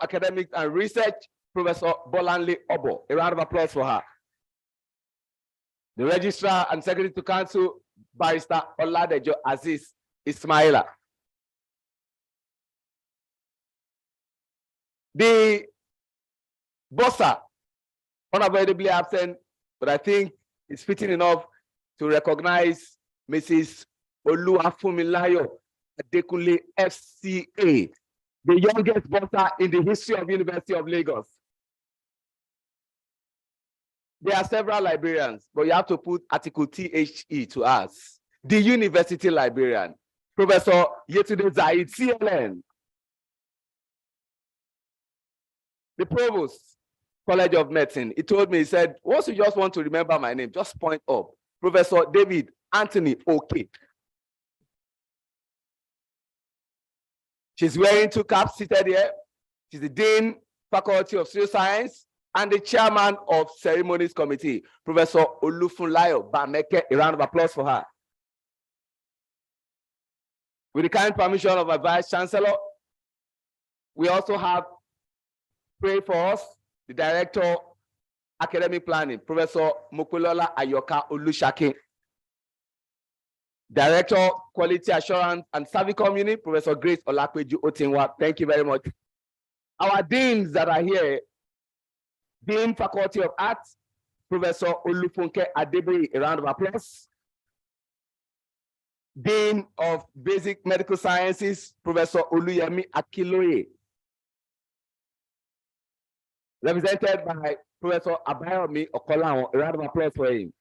Academics and Research, Professor Bolanle Obo. A round of applause for her. The Registrar and Secretary to Council, Barrister Oladejo Aziz Ismaila. The Bossa, unavoidably absent, but I think it's fitting enough to recognize Mrs. Oluwafunmilayo Adekunle FCA, the youngest Bossa in the history of University of Lagos. There are several librarians, but you have to put Article THE to us. The University Librarian, Professor Yetunde Zaid, CLN. The Provost, College of Medicine, he told me, he said, once you just want to remember my name, just point up. Professor David Anthony Oke. She's wearing 2 caps, seated here. She's the Dean, Faculty of Social Science, and the Chairman of Ceremonies Committee, Professor Olufunlayo Bameke. A round of applause for her. With the kind permission of our Vice Chancellor, we also have, pray for us, the Director, Academic Planning, Professor Mokulola Ayoka Olushake. Director, Quality Assurance and Servicom Unit, Professor Grace Olakweju Otinwa. Thank you very much. Our deans that are here, Dean, Faculty of Arts, Professor Olufunke Adeboye. A round of applause. Dean of Basic Medical Sciences, Professor Oluyemi Akiloye. Represented by Professor Abayomi Okolawon. A round of applause for him.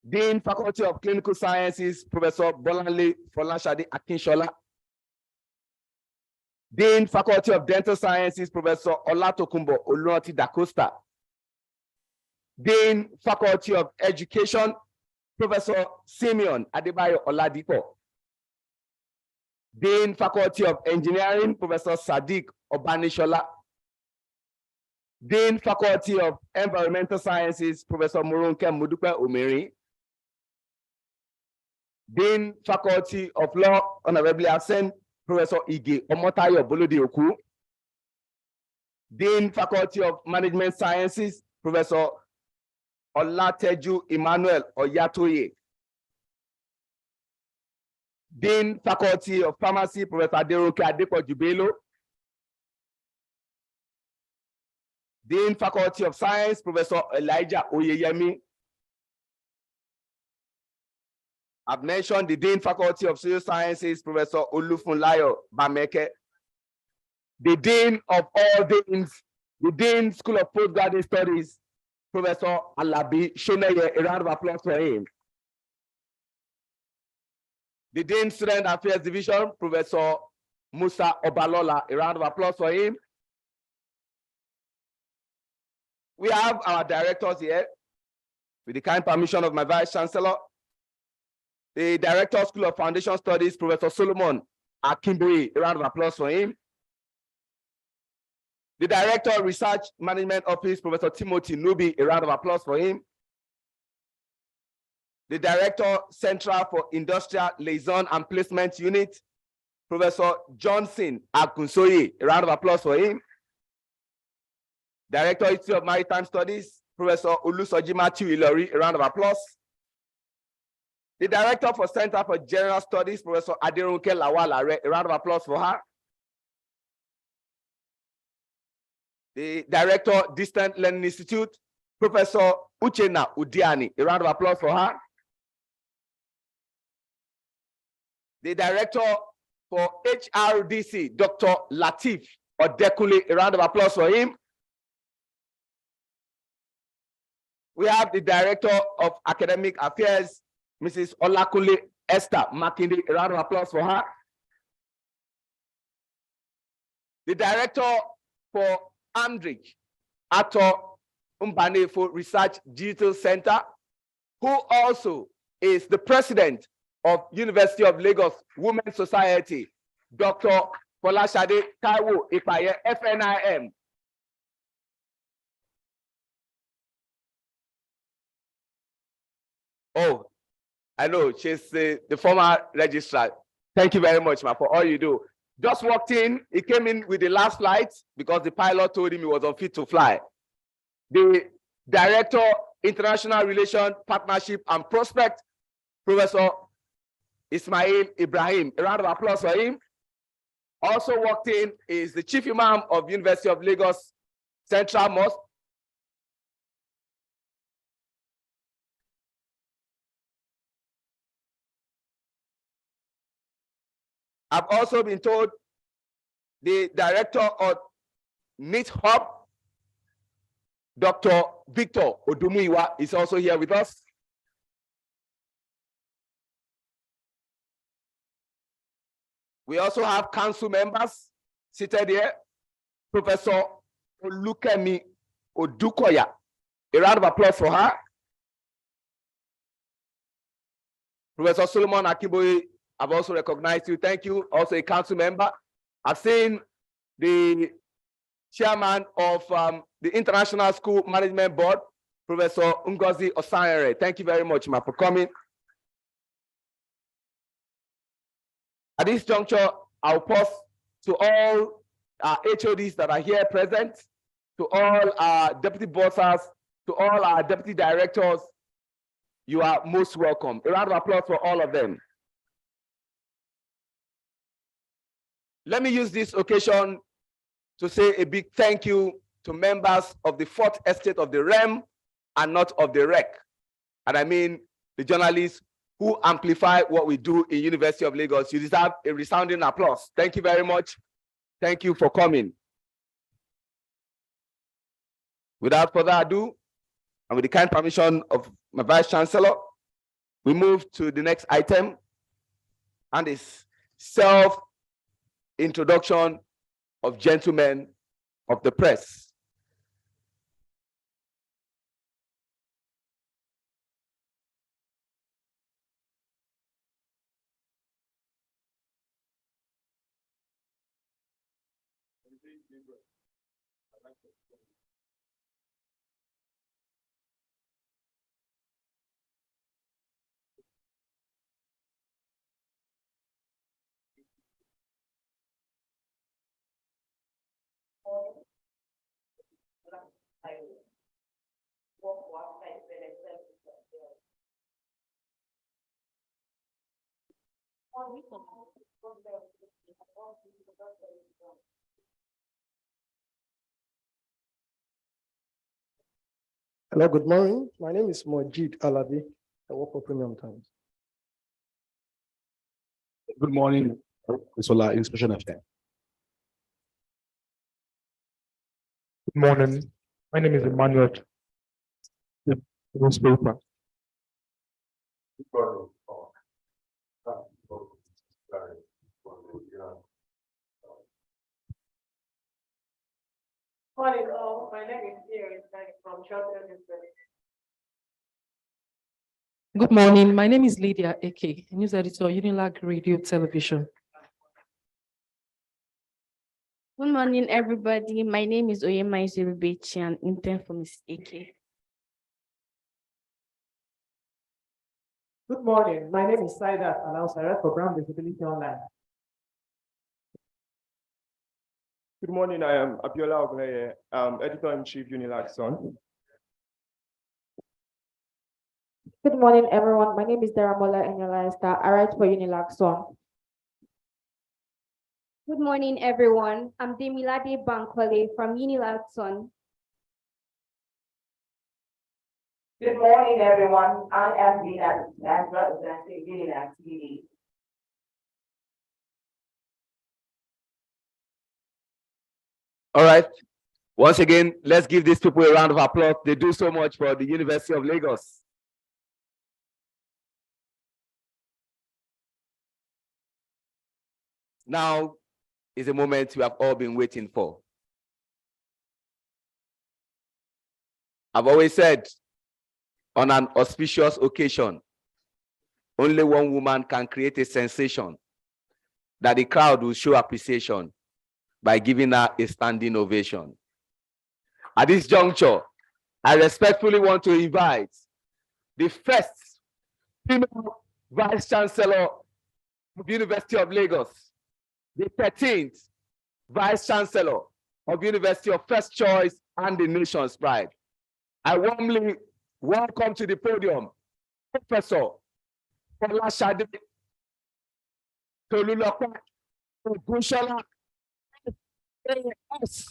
Dean, Faculty of Clinical Sciences, Professor Bolanle Folashade Akinshola. Dean, Faculty of Dental Sciences, Professor Olatokunbo Olunoti Dacosta. Dean, Faculty of Education, Professor Simeon Adebayo Oladipo. Dean, Faculty of Engineering, Professor Sadiq Obanishola. Dean, Faculty of Environmental Sciences, Professor Moronke Mudupe Omeri. Dean, Faculty of Law, honorably absent, Professor Ige Omotayo Bolodioku. Dean, Faculty of Management Sciences, Professor Olateju Emmanuel Oyatoye. Dean, Faculty of Pharmacy, Professor Aderonke Adepo-Jubelo. Dean, Faculty of Science, Professor Elijah Oyeyemi. I've mentioned the Dean, Faculty of Social Sciences, Professor Olufunlayo Bameke. The Dean of all Deans, the Dean, School of Postgraduate Studies, Professor Alabi Shoneye. A round of applause for him. The Dean, Student Affairs Division, Professor Musa Obalola. A round of applause for him. We have our directors here, with the kind permission of my Vice Chancellor. The Director, School of Foundation Studies, Professor Solomon Akimboye. A round of applause for him. The Director, Research Management Office, Professor Timothy Nubi. A round of applause for him. The Director, Central for Industrial Liaison and Placement Unit, Professor Johnson Akunsoye. A round of applause for him. Director, Institute of Maritime Studies, Professor Olusoji Matthew Ilori. A round of applause. The Director for Center for General Studies, Professor Aderonke Lawal. A round of applause for her. The Director, Distant Learning Institute, Professor Uchenna Udiani. A round of applause for her. The Director for HRDC, Dr. Latif Odekunle. A round of applause for him. We have the Director of Academic Affairs, Mrs. Olakunle Esther Makinde. A round of applause for her. The Director for Amdrich, Ato Mbanefo Research Digital Center, who also is the President of University of Lagos Women's Society, Dr. Folashade Taiwo Ipaye, FNIM. Oh, I know, she's the former registrar. Thank you very much, ma, for all you do. Just walked in. He came in with the last flight because the pilot told him he was unfit to fly. The Director, International Relations, Partnership and Prospect, Professor Ismail Ibrahim. A round of applause for him. Also walked in is the Chief Imam of University of Lagos Central Mosque. I've also been told the Director of NIT Hub, Dr. Victor Odumuiwa, is also here with us. We also have council members seated here. Professor Olukemi Odukoya. A round of applause for her. Professor Solomon Akiboye, I've also recognized you. Thank you. Also a council member. I've seen the chairman of the International School Management Board, Professor Ngozi Osanyere. Thank you very much, ma, for coming. At this juncture, I'll pause to all our HODs that are here present, to all our deputy bosses, to all our deputy directors. You are most welcome. A round of applause for all of them. Let me use this occasion to say a big thank you to members of the fourth estate of the REM and not of the REC. And I mean the journalists who amplify what we do in University of Lagos. You deserve a resounding applause. Thank you very much. Thank you for coming. Without further ado, and with the kind permission of my Vice Chancellor, we move to the next item, and it's self-introduction of gentlemen of the press. Hello, good morning. My name is Mojid Alabi. I work for Premium Times. Good morning, Solar Inspection FM. Good morning. My name is Emmanuel. The newspaper. Morning, all. My name is Siri from Short. Good morning. My name is Lydia Eke, news editor, Unilag Radio Television. Good morning, everybody. My name is Oyema Izirubechi, and intern for Ms. Eke. Good morning. My name is Saida, announcer for Brand Visibility Online. Good morning, I am Abiola Oguneye, editor-in-chief Unilag Son. Good morning, everyone. My name is Daramola Enyalaista. I write for Unilag Son. Good morning, everyone. I'm Demilade Bankole from Unilag Son. Good morning, everyone. I am Dina, representing Unilag TV. All right. Once again, let's give these people a round of applause. They do so much for the University of Lagos. Now is a moment we have all been waiting for. I've always said, on an auspicious occasion, only one woman can create a sensation that the crowd will show appreciation by giving her a standing ovation. At this juncture, I respectfully want to invite the first female Vice Chancellor of the University of Lagos, the 13th Vice Chancellor of University of First Choice and the Nation's Pride. I warmly welcome to the podium Professor Folashade Tolulope Ogunshola AS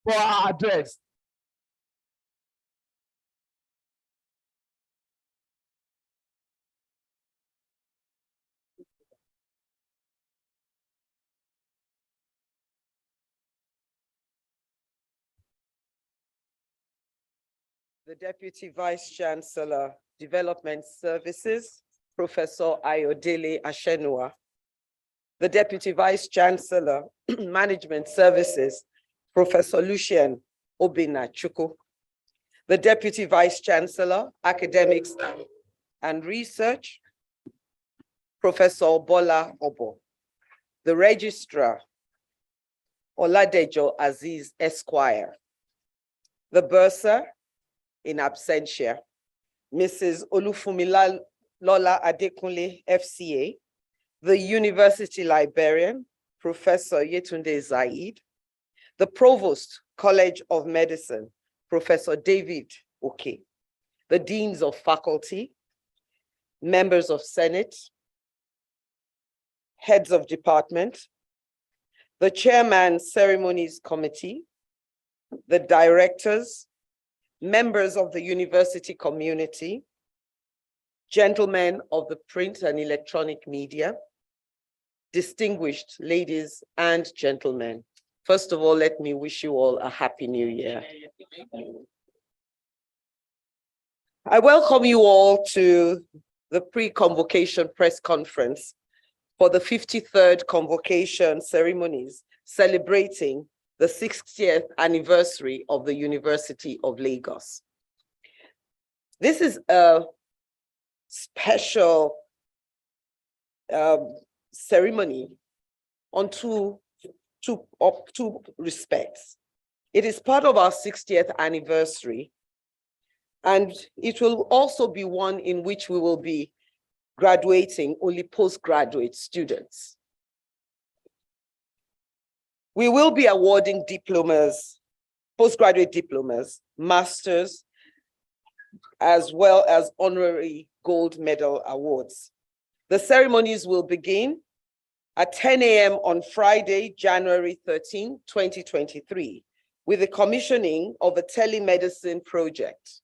for our address. The Deputy Vice Chancellor, Development Services, Professor Ayodele Ashenua. The Deputy Vice Chancellor, Management Services, Professor Lucien Obinachukwu. The Deputy Vice Chancellor, Academics and Research, Professor Bola Obo. The Registrar, Oladejo Aziz Esquire. The Bursar, in absentia, Mrs. Olufumila Lola Adekunle, FCA. The University Librarian, Professor Yetunde Zaid. The Provost, College of Medicine, Professor David Oke. The Deans of Faculty, Members of Senate, Heads of Department, the Chairman Ceremonies Committee, the Directors, members of the university community, gentlemen of the print and electronic media, distinguished ladies and gentlemen. First of all, let me wish you all a happy new year. I welcome you all to the pre-convocation press conference for the 53rd convocation ceremonies celebrating the 60th anniversary of the University of Lagos. This is a special ceremony on two respects. It is part of our 60th anniversary, and it will also be one in which we will be graduating only postgraduate students. We will be awarding diplomas, postgraduate diplomas, masters, as well as honorary gold medal awards. The ceremonies will begin at 10 a.m. on Friday, January 13, 2023, with the commissioning of a telemedicine project,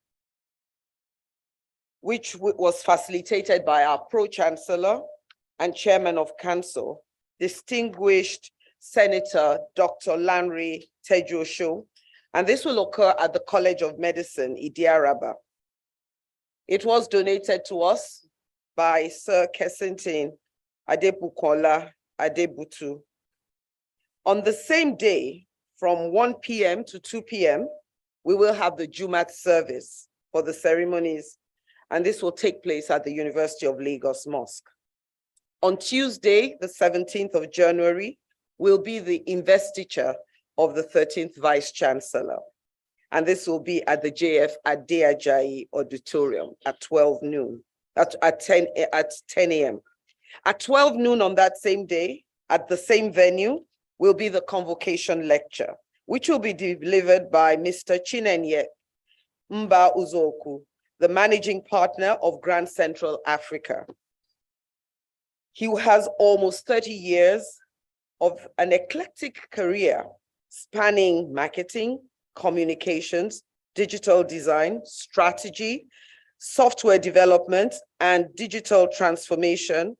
which was facilitated by our Pro-Chancellor and Chairman of Council, distinguished Senator Dr. Lanre Tejuosho, and this will occur at the College of Medicine, Idiaraba. It was donated to us by Sir Kensington Adebukola Adebutu. On the same day, from 1 p.m. to 2 p.m., we will have the Jumat service for the ceremonies, and this will take place at the University of Lagos Mosque. On Tuesday, the 17th of January, will be the investiture of the 13th Vice Chancellor. And this will be at the JF Adeajayi Auditorium at 12 noon, at 10 a.m. At 12 noon on that same day, at the same venue, will be the convocation lecture, which will be delivered by Mr. Chinenye Mba Uzoku, the managing partner of Grand Central Africa. He has almost 30 years of an eclectic career spanning marketing, communications, digital design, strategy, software development, and digital transformation,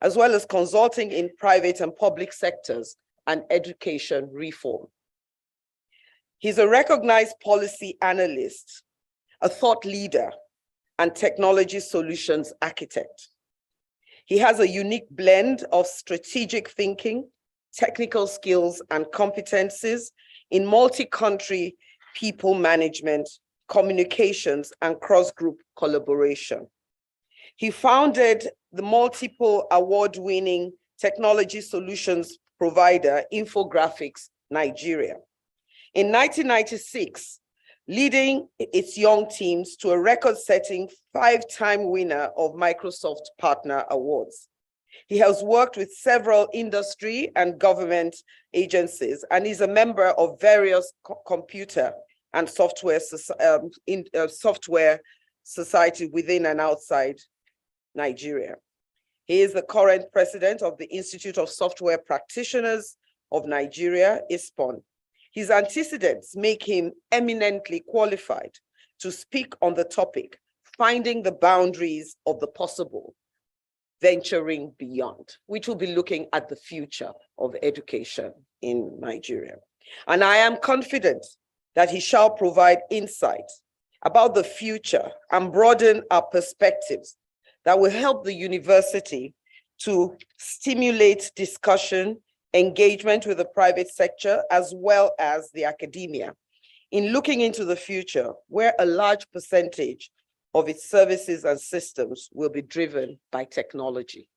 as well as consulting in private and public sectors and education reform. He's a recognized policy analyst, a thought leader, and technology solutions architect. He has a unique blend of strategic thinking, technical skills, and competencies in multi-country people management, communications, and cross-group collaboration. He founded the multiple award-winning technology solutions provider, Infographics Nigeria. In 1996, leading its young teams to a record-setting 5-time winner of Microsoft Partner Awards. He has worked with several industry and government agencies and is a member of various computer and software society within and outside Nigeria. He is the current president of the Institute of Software Practitioners of Nigeria, ISPON. His antecedents make him eminently qualified to speak on the topic, finding the boundaries of the possible, venturing beyond, which will be looking at the future of education in Nigeria. And I am confident that he shall provide insight about the future and broaden our perspectives that will help the university to stimulate discussion, engagement with the private sector, as well as the academia, in looking into the future where a large percentage of its services and systems will be driven by technology.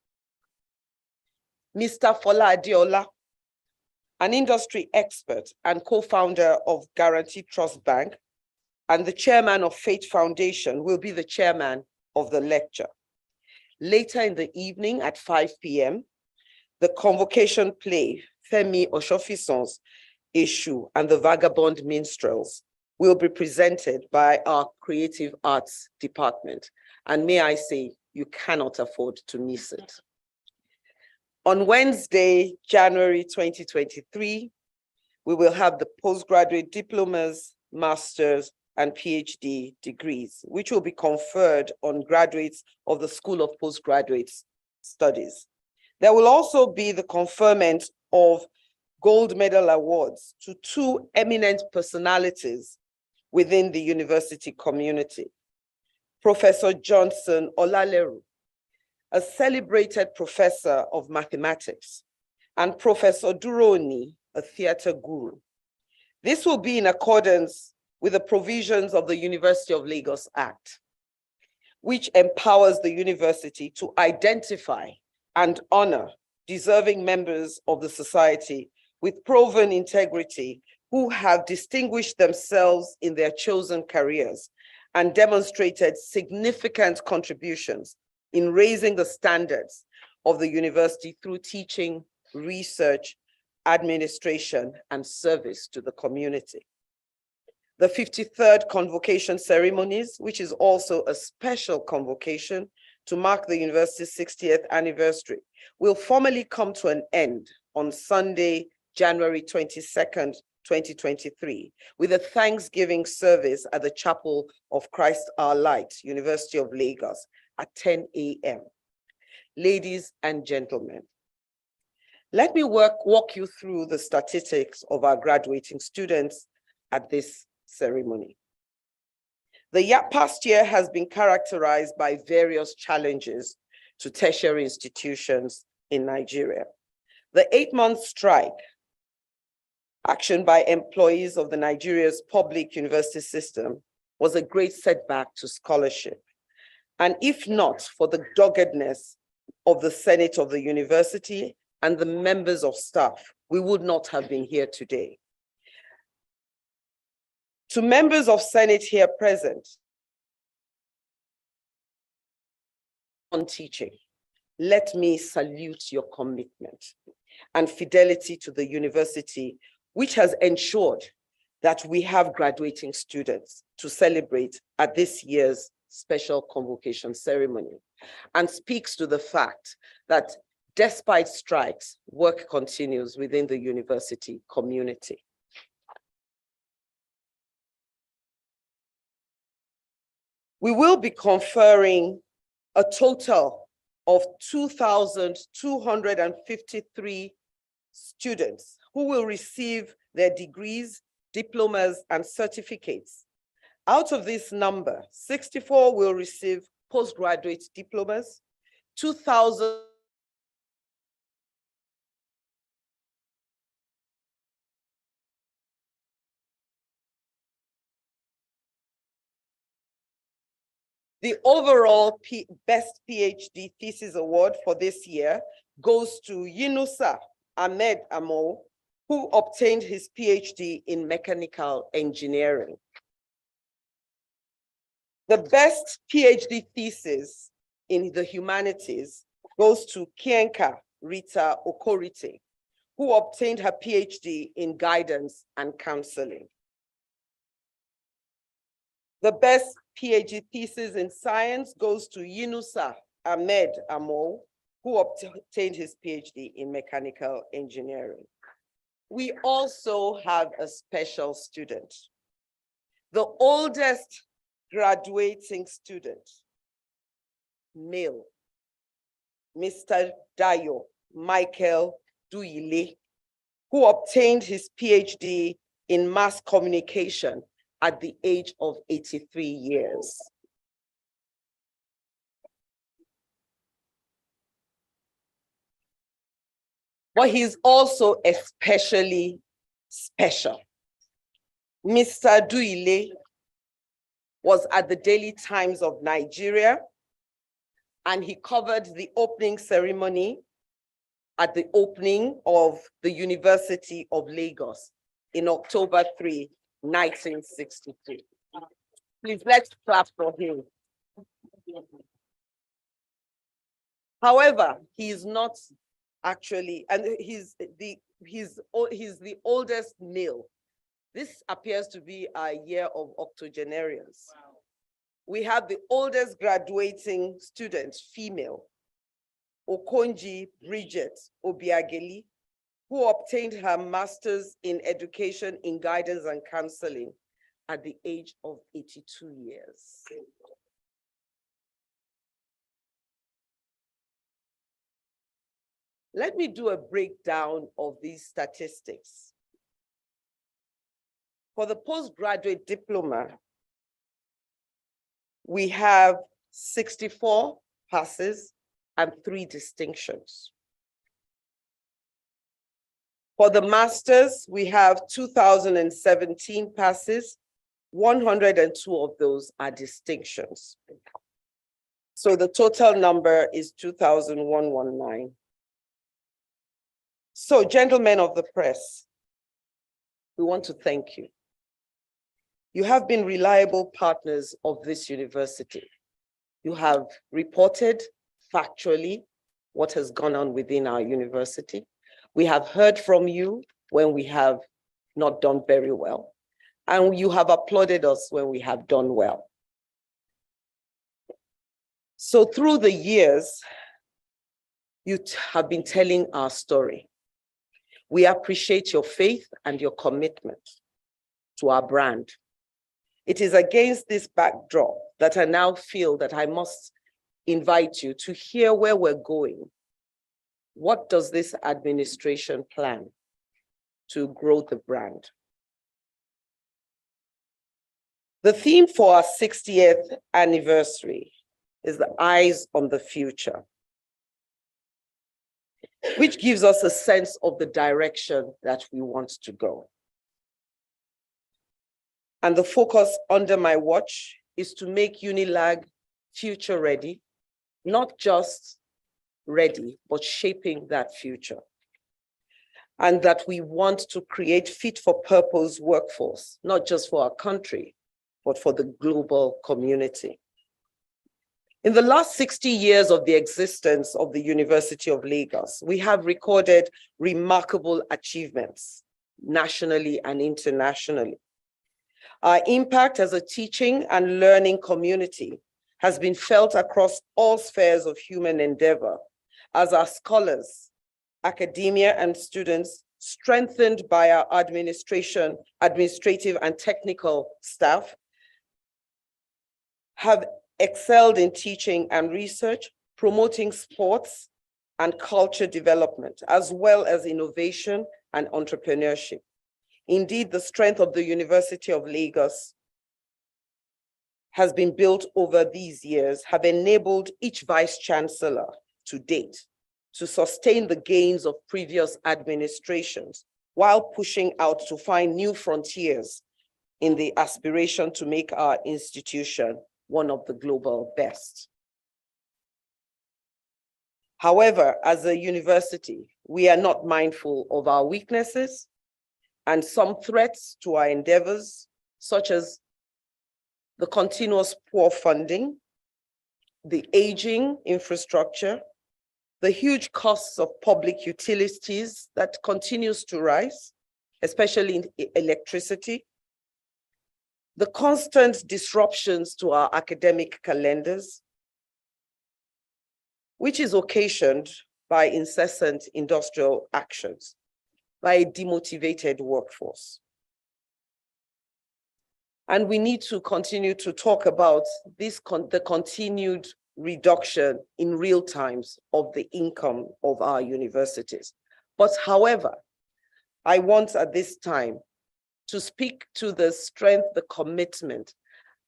Mr. Fola Adiola, an industry expert and co-founder of Guarantee Trust Bank and the chairman of Faith Foundation, will be the chairman of the lecture. Later in the evening at 5 p.m., the convocation play, Femi Oshofison's Issue and the Vagabond Minstrels, will be presented by our creative arts department. And may I say, you cannot afford to miss it. On Wednesday, January 2023, we will have the postgraduate diplomas, masters, and PhD degrees, which will be conferred on graduates of the School of Postgraduate Studies. There will also be the conferment of gold medal awards to two eminent personalities within the university community. Professor Johnson Olaleru, a celebrated professor of mathematics, and Professor Duroni, a theater guru. This will be in accordance with the provisions of the University of Lagos Act, which empowers the university to identify and honor deserving members of the society with proven integrity who have distinguished themselves in their chosen careers and demonstrated significant contributions in raising the standards of the university through teaching, research, administration, and service to the community. The 53rd Convocation Ceremonies, which is also a special convocation to mark the university's 60th anniversary, will formally come to an end on Sunday, January 22nd, 2023, with a Thanksgiving service at the Chapel of Christ Our Light, University of Lagos, at 10 a.m. Ladies and gentlemen, let me walk you through the statistics of our graduating students at this ceremony. The past year has been characterized by various challenges to tertiary institutions in Nigeria. The 8-month strike, action by employees of the Nigeria's public university system, was a great setback to scholarship. And if not for the doggedness of the Senate of the university and the members of staff, we would not have been here today. To members of Senate here present, on teaching, let me salute your commitment and fidelity to the university, which has ensured that we have graduating students to celebrate at this year's special convocation ceremony, and speaks to the fact that despite strikes, work continues within the university community. We will be conferring a total of 2,253 students who will receive their degrees, diplomas, and certificates. Out of this number, 64 will receive postgraduate diplomas, 2,000 The overall Best PhD Thesis Award for this year goes to Yunusa Ahmed Amo, who obtained his PhD in mechanical engineering. The best PhD thesis in the humanities goes to Kienka Rita Okorite, who obtained her PhD in guidance and counseling. The best PhD thesis in science goes to Yunusa Ahmed Amo, who obtained his PhD in mechanical engineering. We also have a special student, the oldest graduating student, male, Mr. Dayo Michael Duile, who obtained his PhD in mass communication at the age of 83 years. But he's also especially special. Mr. Duile was at the Daily Times of Nigeria, and he covered the opening ceremony at the opening of the University of Lagos in October 3, 1963. Please, let's clap for him. However, he is not actually, and he's the oldest male. This appears to be a year of octogenarians. We have the oldest graduating student, female, Okonji Bridget Obiageli, who obtained her master's in education in guidance and counseling at the age of 82 years. Let me do a breakdown of these statistics. For the postgraduate diploma, we have 64 passes and 3 distinctions. For the masters, we have 2,017 passes, 102 of those are distinctions. So the total number is 2,119. So, gentlemen of the press, we want to thank you. You have been reliable partners of this university. You have reported factually what has gone on within our university. We have heard from you when we have not done very well, and you have applauded us when we have done well. So through the years, you have been telling our story. We appreciate your faith and your commitment to our brand. It is against this backdrop that I now feel that I must invite you to hear where we're going. What does this administration plan to grow the brand? The theme for our 60th anniversary is the Eyes on the Future, which gives us a sense of the direction that we want to go. And the focus under my watch is to make Unilag future ready, not just ready, but shaping that future. And that we want to create fit for purpose workforce, not just for our country, but for the global community. In the last 60 years of the existence of the University of Lagos, we have recorded remarkable achievements nationally and internationally. Our impact as a teaching and learning community has been felt across all spheres of human endeavor, as our scholars, academia, and students, strengthened by our administrative and technical staff, have excelled in teaching and research, promoting sports and culture development, as well as innovation and entrepreneurship. Indeed, the strength of the University of Lagos has been built over these years, have enabled each vice chancellor to date to sustain the gains of previous administrations while pushing out to find new frontiers in the aspiration to make our institution one of the global best. However, as a university, we are not mindful of our weaknesses and some threats to our endeavors, such as the continuous poor funding, the aging infrastructure, the huge costs of public utilities that continues to rise, especially in electricity, the constant disruptions to our academic calendars, which is occasioned by incessant industrial actions, by a demotivated workforce. And we need to continue to talk about this the continued reduction in real times of the income of our universities. But however, I want at this time to speak to the strength, the commitment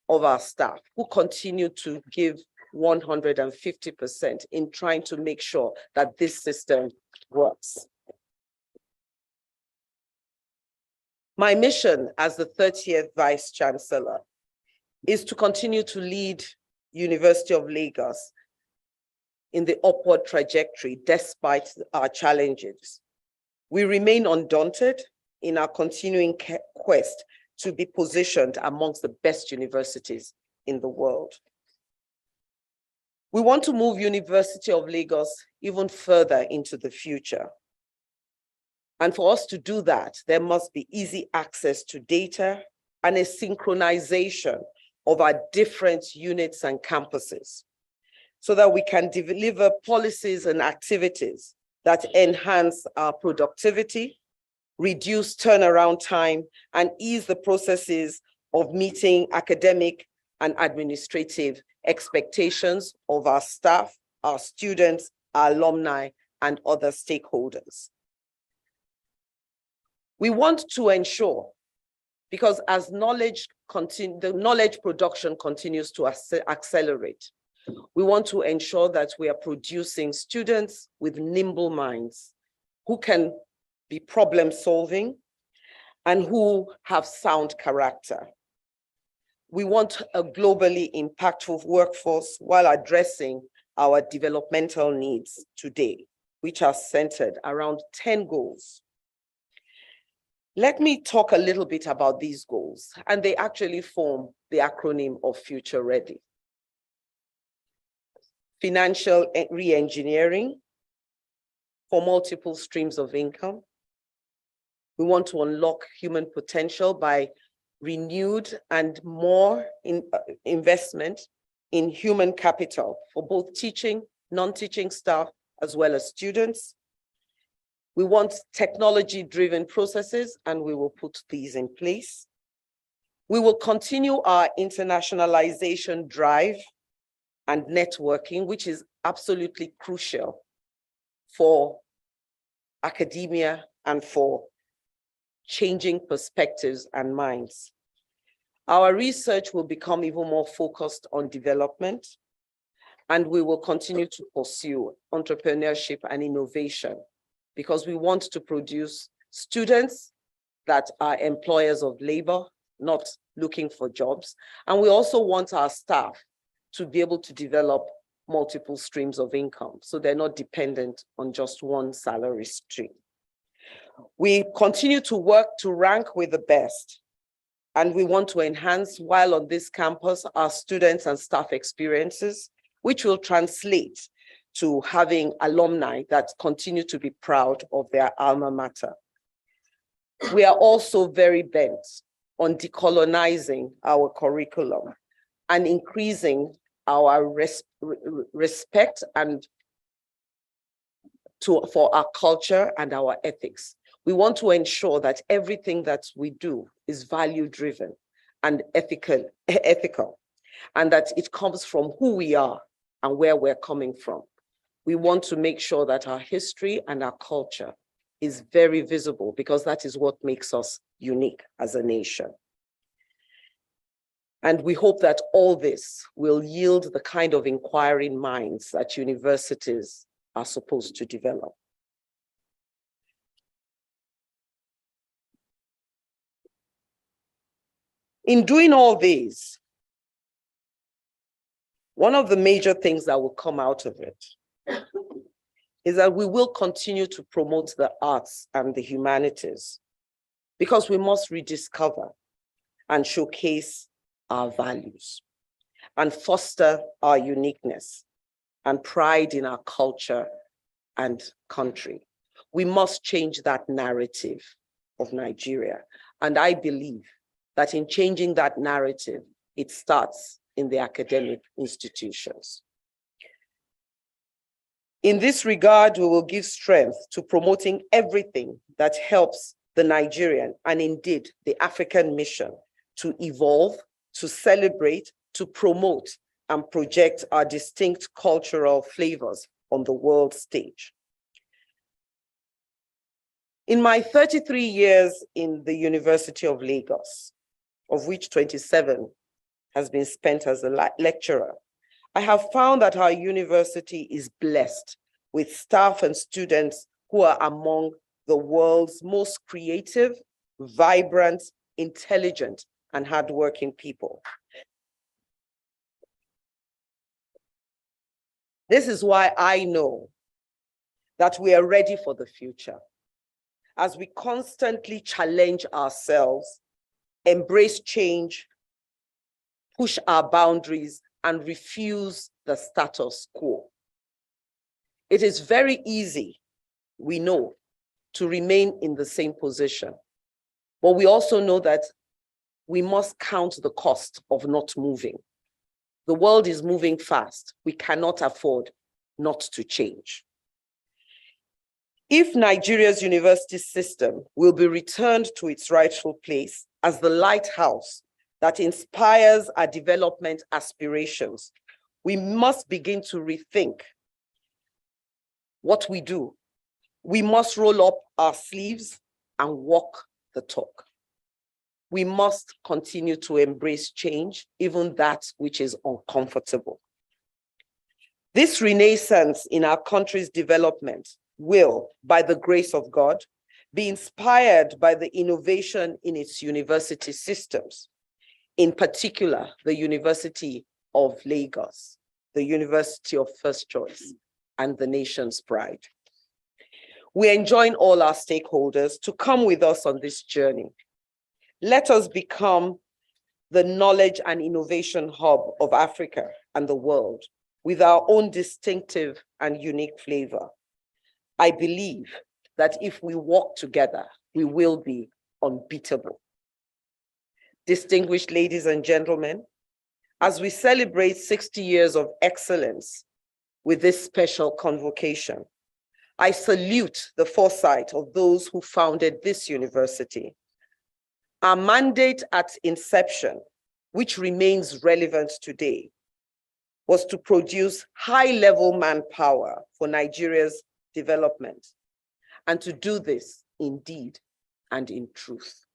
of our staff who continue to give 150% in trying to make sure that this system works. My mission as the 30th Vice Chancellor is to continue to lead University of Lagos in the upward trajectory despite our challenges. We remain undaunted in our continuing quest to be positioned amongst the best universities in the world. We want to move University of Lagos even further into the future. And for us to do that, there must be easy access to data and a synchronization of our different units and campuses so that we can deliver policies and activities that enhance our productivity, reduce turnaround time, and ease the processes of meeting academic and administrative expectations of our staff, our students, our alumni, and other stakeholders. We want to ensure, because as the knowledge production continues to accelerate, we want to ensure that we are producing students with nimble minds who can be problem solving and who have sound character. We want a globally impactful workforce while addressing our developmental needs today, which are centered around 10 goals. Let me talk a little bit about these goals, and they actually form the acronym of Future Ready. Financial re-engineering for multiple streams of income. We want to unlock human potential by renewed and more investment in human capital for both teaching, non-teaching staff, as well as students. We want technology-driven processes, and we will put these in place. We will continue our internationalization drive and networking, which is absolutely crucial for academia and for changing perspectives and minds. Our research will become even more focused on development, and we will continue to pursue entrepreneurship and innovation, because we want to produce students that are employers of labor, not looking for jobs. And we also want our staff to be able to develop multiple streams of income, so they're not dependent on just one salary stream. We continue to work to rank with the best, and we want to enhance, while on this campus, our students and staff experiences, which will translate to having alumni that continue to be proud of their alma mater. We are also very bent on decolonizing our curriculum and increasing our respect and for our culture and our ethics. We want to ensure that everything that we do is value-driven and ethical, and that it comes from who we are and where we're coming from. We want to make sure that our history and our culture is very visible, because that is what makes us unique as a nation. And we hope that all this will yield the kind of inquiring minds that universities are supposed to develop. In doing all these, one of the major things that will come out of it is that we will continue to promote the arts and the humanities, because we must rediscover and showcase our values and foster our uniqueness and pride in our culture and country. We must change that narrative of Nigeria. And I believe that in changing that narrative, it starts in the academic institutions. In this regard, we will give strength to promoting everything that helps the Nigerian and indeed the African mission to evolve, to celebrate, to promote and project our distinct cultural flavors on the world stage. In my 33 years in the University of Lagos, of which 27 has been spent as a lecturer, I have found that our university is blessed with staff and students who are among the world's most creative, vibrant, intelligent, and hardworking people. This is why I know that we are ready for the future as we constantly challenge ourselves, embrace change, push our boundaries, and refuse the status quo. It is very easy, we know, to remain in the same position, but we also know that we must count the cost of not moving. The world is moving fast. We cannot afford not to change. If Nigeria's university system will be returned to its rightful place as the lighthouse that inspires our development aspirations, we must begin to rethink what we do. We must roll up our sleeves and walk the talk. We must continue to embrace change, even that which is uncomfortable. This renaissance in our country's development will, by the grace of God, be inspired by the innovation in its university systems, in particular, the University of Lagos, the University of First Choice, and the nation's pride. We enjoin all our stakeholders to come with us on this journey. Let us become the knowledge and innovation hub of Africa and the world with our own distinctive and unique flavor. I believe that if we work together, we will be unbeatable. Distinguished ladies and gentlemen, as we celebrate 60 years of excellence with this special convocation, I salute the foresight of those who founded this university. Our mandate at inception, which remains relevant today, was to produce high-level manpower for Nigeria's development, and to do this in deed and in truth.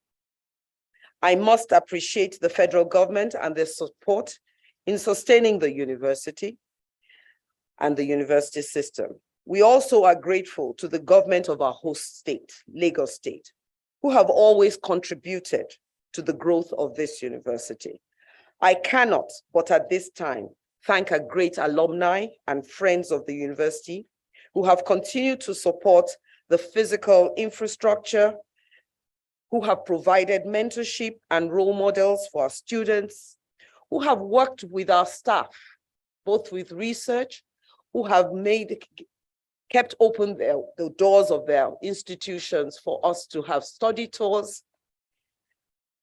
I must appreciate the federal government and their support in sustaining the university and the university system. We also are grateful to the government of our host state, Lagos State, who have always contributed to the growth of this university. I cannot, but at this time, thank our great alumni and friends of the university who have continued to support the physical infrastructure, who have provided mentorship and role models for our students, who have worked with our staff, both with research, who have kept open the doors of their institutions for us to have study tours,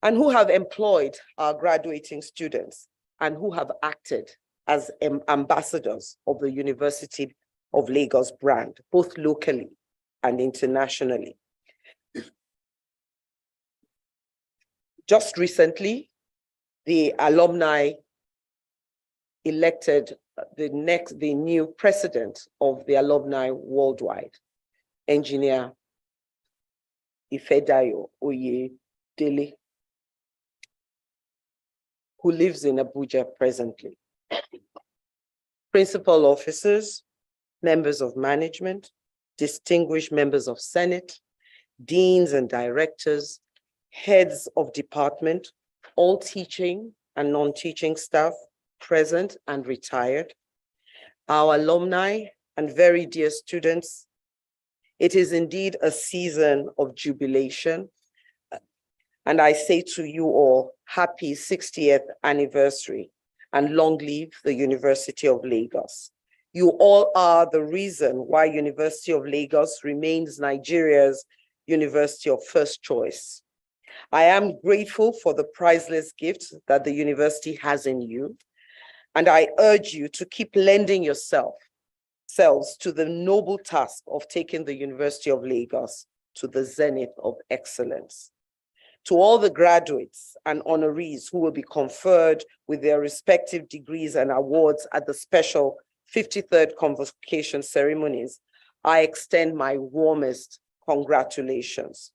and who have employed our graduating students, and who have acted as ambassadors of the University of Lagos brand, both locally and internationally. Just recently, the alumni elected the new president of the alumni worldwide, Engineer Ifedayo Oyedele, who lives in Abuja presently. Principal officers, members of management, distinguished members of Senate, deans and directors, heads of department, all teaching and non-teaching staff present and retired, our alumni and very dear students, it is indeed a season of jubilation. And I say to you all, happy 60th anniversary and long live the University of Lagos. You all are the reason why University of Lagos remains Nigeria's university of first choice. I am grateful for the priceless gift that the university has in you, and I urge you to keep lending yourselves to the noble task of taking the University of Lagos to the zenith of excellence. To all the graduates and honorees who will be conferred with their respective degrees and awards at the special 53rd Convocation Ceremonies, I extend my warmest congratulations.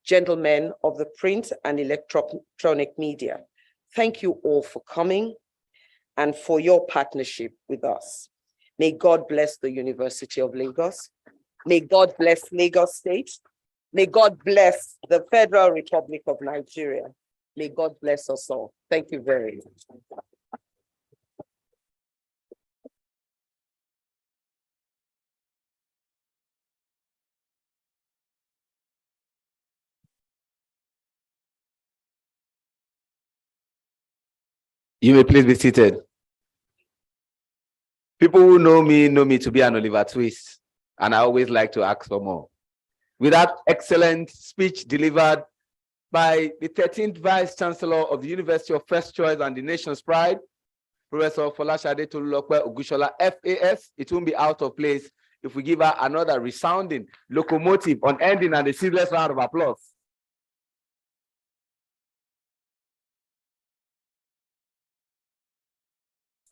Gentlemen of the print and electronic media, thank you all for coming and for your partnership with us. May God bless the University of Lagos. May God bless Lagos State. May God bless the Federal Republic of Nigeria. May God bless us all. Thank you very much. You may please be seated. People who know me to be an Oliver Twist, and I always like to ask for more. With that excellent speech delivered by the 13th Vice Chancellor of the University of First Choice and the Nation's Pride, Professor Folashade Tolulope Ogushola, FAS, it won't be out of place if we give her another resounding locomotive on ending and a serious round of applause.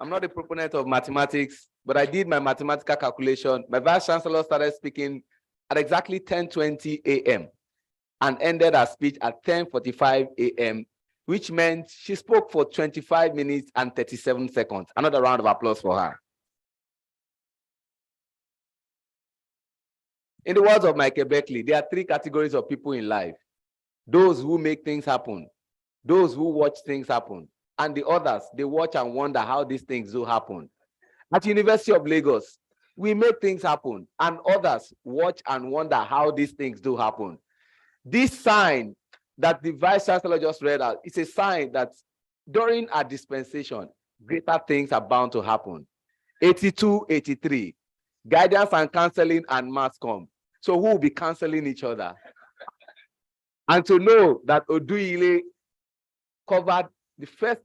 I'm not a proponent of mathematics, but I did my mathematical calculation. My Vice Chancellor started speaking at exactly 10:20 a.m. and ended her speech at 10:45 a.m., which meant she spoke for 25 minutes and 37 seconds. Another round of applause for her. In the words of Michael Beckley, there are three categories of people in life: those who make things happen, those who watch things happen, and the others, they watch and wonder how these things do happen. At University of Lagos, we make things happen, and others watch and wonder how these things do happen. This sign that the Vice Chancellor just read out is a sign that during our dispensation, greater things are bound to happen. 82, 83, guidance and counseling and mass come. So who will be counseling each other? And to know that Oduile covered the first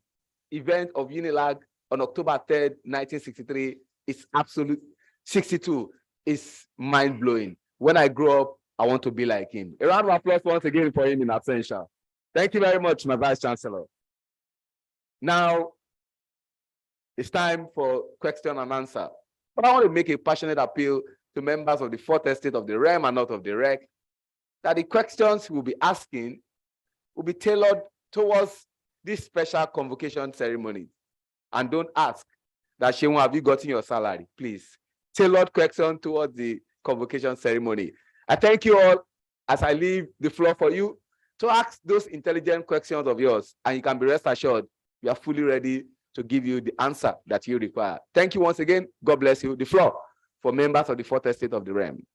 event of Unilag on October 3rd, 1963 is absolute. 62 is mind-blowing. When I grow up, I want to be like him. A round of applause once again for him in absentia. Thank you very much, my Vice Chancellor. Now, it's time for question and answer. But I want to make a passionate appeal to members of the fourth estate of the REM and not of the REC, that the questions we'll be asking will be tailored towards this special convocation ceremony. And don't ask that, Shehu, have you gotten your salary? Please, tailored question towards the convocation ceremony. I thank you all as I leave the floor for you to ask those intelligent questions of yours, and you can be rest assured we are fully ready to give you the answer that you require. Thank you once again. God bless you. The floor for members of the fourth estate of the REM.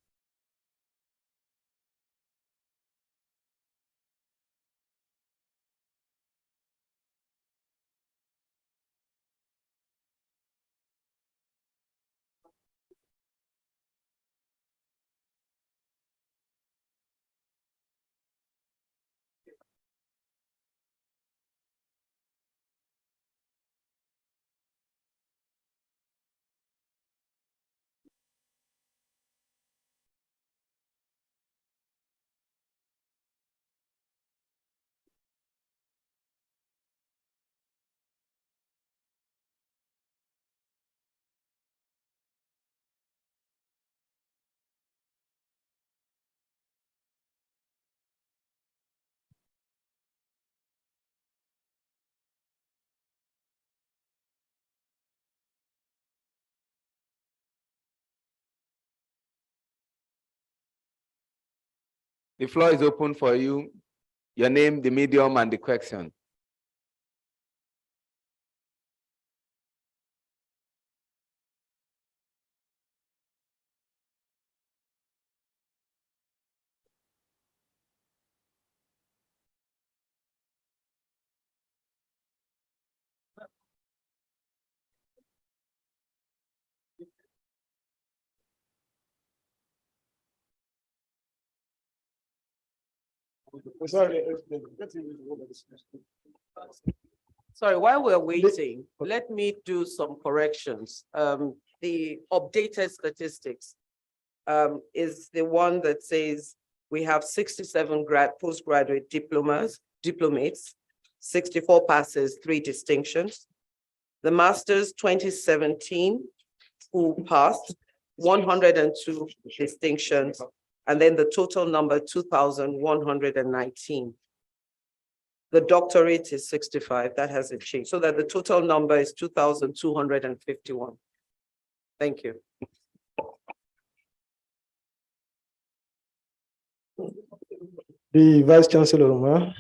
The floor is open for you. Your name, the medium, and the question. Sorry, while we're waiting, let me do some corrections. The updated statistics is the one that says we have 67 postgraduate diplomates, 64 passes, 3 distinctions. The masters 2017 who passed, 102 distinctions, and then the total number 2,119. The doctorate is 65, that hasn't changed, so that the total number is 2,251. Thank you. The Vice Chancellor,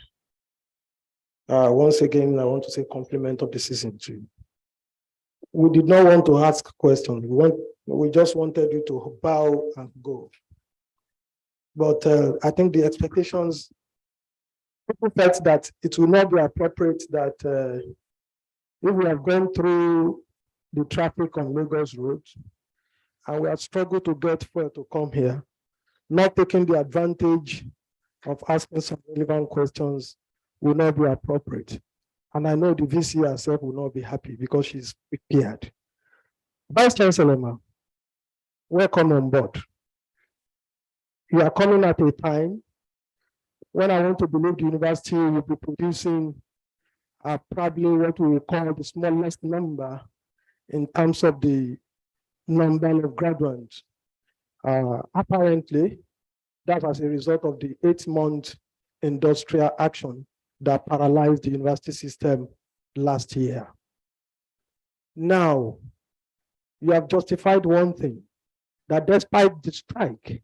once again, I want to say compliment of the season to you. We did not want to ask questions. We just wanted you to bow and go. But I think the expectations, people felt that it will not be appropriate that if we have gone through the traffic on Lagos Road and we have struggled to get fuel to come here, not taking the advantage of asking some relevant questions will not be appropriate. And I know the VC herself will not be happy because she's prepared. Vice Chancellor, ma'am, welcome on board. You are coming at a time when I want to believe the university will be producing probably what we will call the smallest number in terms of the number of graduates. Apparently, that was a result of the 8-month industrial action that paralyzed the university system last year. Now, you have justified one thing, that despite the strike,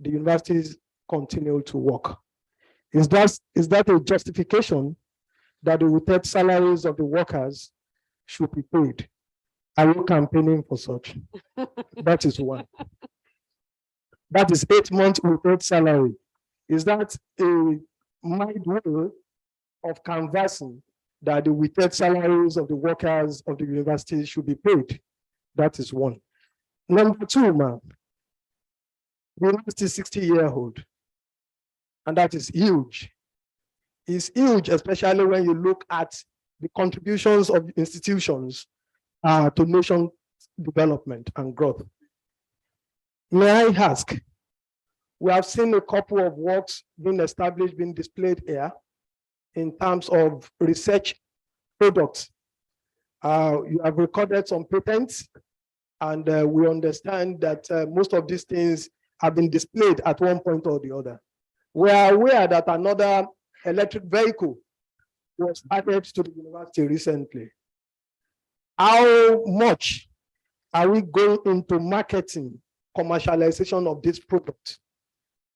the universities continue to work. Is that a justification that the withheld salaries of the workers should be paid? Are you campaigning for such? That is one. That is 8 months withheld salary. Is that a mild way of canvassing that the withheld salaries of the workers of the university should be paid? That is one. Number 2, ma'am, the university is 60-year-old, and that is huge. It's huge, especially when you look at the contributions of institutions to nation development and growth. May I ask, we have seen a couple of works being established, being displayed here in terms of research products. You have recorded some patents, and we understand that most of these things have been displayed at one point or the other. We are aware that another electric vehicle was added to the university recently. How much are we going into marketing, commercialization of this product?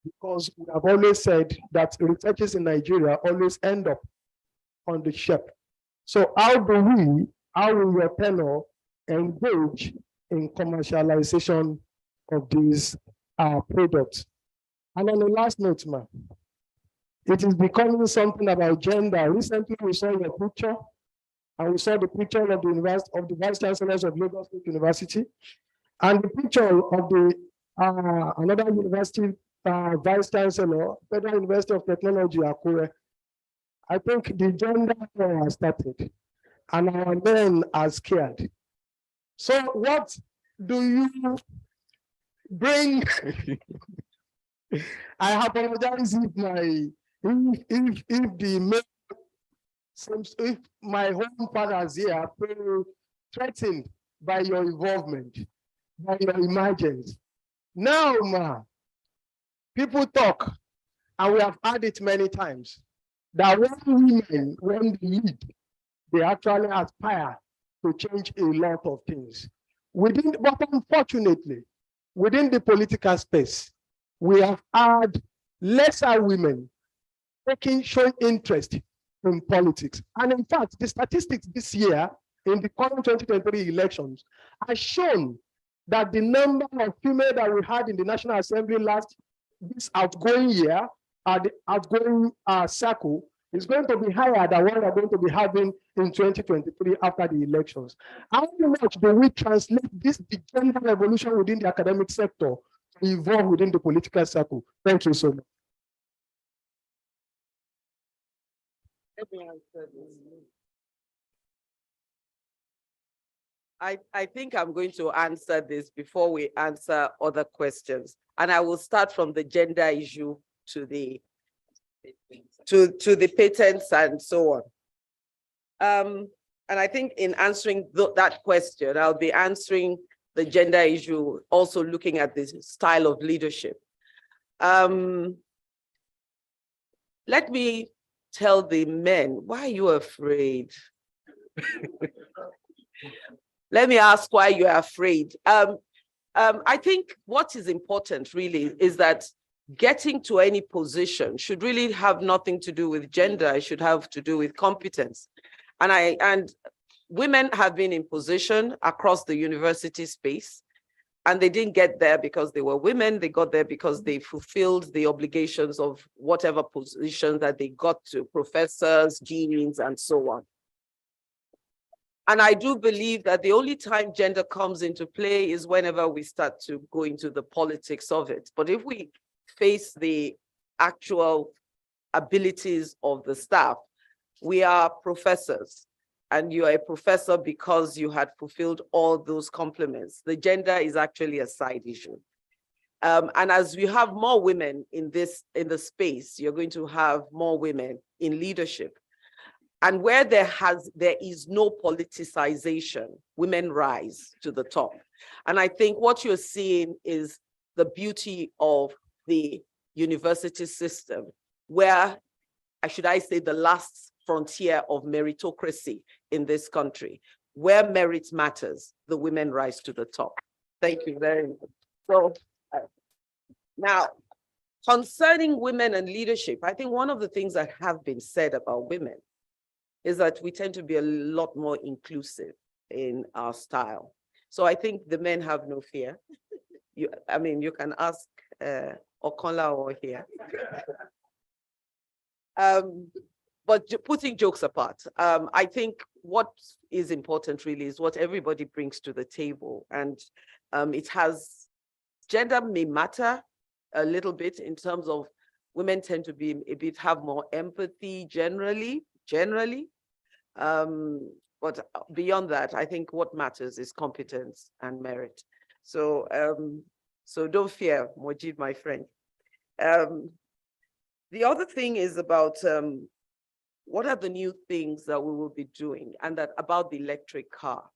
Because we have always said that researchers in Nigeria always end up on the shelf. So how will your panel engage in commercialization of these products? And on the last note, ma'am, it is becoming something about gender. Recently, we saw your picture, and we saw the picture of the Vice Chancellors of Lagos State University, and the picture of the another university Vice Chancellor, Federal University of Technology, Akure. I think the gender war has started, and our men are scared. So what do you bring? I apologize if my home fathers here feel threatened by your involvement, by your emergence. Now, ma, people talk, and we have heard it many times, that when women, when they lead, they actually aspire to change a lot of things. But unfortunately, within the political space, we have had lesser women showing interest in politics. And in fact, the statistics this year in the current 2023 elections have shown that the number of females that we had in the National Assembly this outgoing year, the outgoing circle, is going to be higher than what we're going to be having in 2023 after the elections. How much do we translate the gender revolution within the academic sector to evolve within the political circle? Thank you so much. Let me answer this. I think I'm going to answer this before we answer other questions. And I will start from the gender issue to the patents and so on. And I think in answering that question, I'll be answering the gender issue, also looking at the style of leadership. Let me tell the men, why are you afraid? Let me ask why you're afraid. I think what is important really is that getting to any position should really have nothing to do with gender. It should have to do with competence. And women have been in position across the university space, and they didn't get there because they were women. They got there because they fulfilled the obligations of whatever position that they got to, professors, deans, and so on. And I do believe that the only time gender comes into play is whenever we start to go into the politics of it. But if we face the actual abilities of the staff, we are professors, and you are a professor because you had fulfilled all those complements. The gender is actually a side issue. And as we have more women in the space, you're going to have more women in leadership. And where there is no politicization, women rise to the top. And I think what you're seeing is the beauty of the university system, where, should I say, the last frontier of meritocracy in this country, where merit matters, the women rise to the top. Thank you very much. So now, concerning women and leadership, I think one of the things that have been said about women is that we tend to be a lot more inclusive in our style. So I think the men have no fear. You can ask Okonla or here. But putting jokes apart, I think what is important really is what everybody brings to the table. And gender may matter a little bit in terms of women tend to be have more empathy generally. But beyond that, I think what matters is competence and merit. So don't fear, Mojib, my friend. The other thing is about what are the new things that we will be doing, and that about the electric car.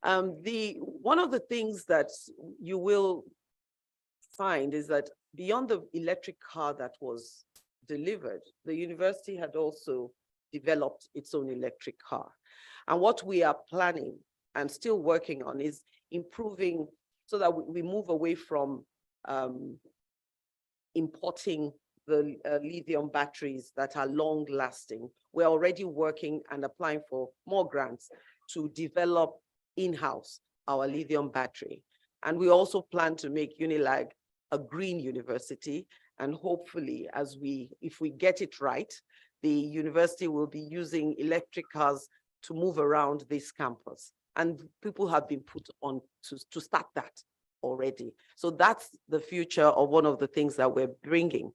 One of the things that you will find is that beyond the electric car that was delivered, the university had also developed its own electric car. And what we are planning and still working on is improving so that we move away from importing the lithium batteries that are long lasting. We're already working and applying for more grants to develop in-house our lithium battery. And we also plan to make Unilag a green university. And hopefully, if we get it right, the university will be using electric cars to move around this campus. And people have been put on to start that already. So that's the future of one of the things that we're bringing.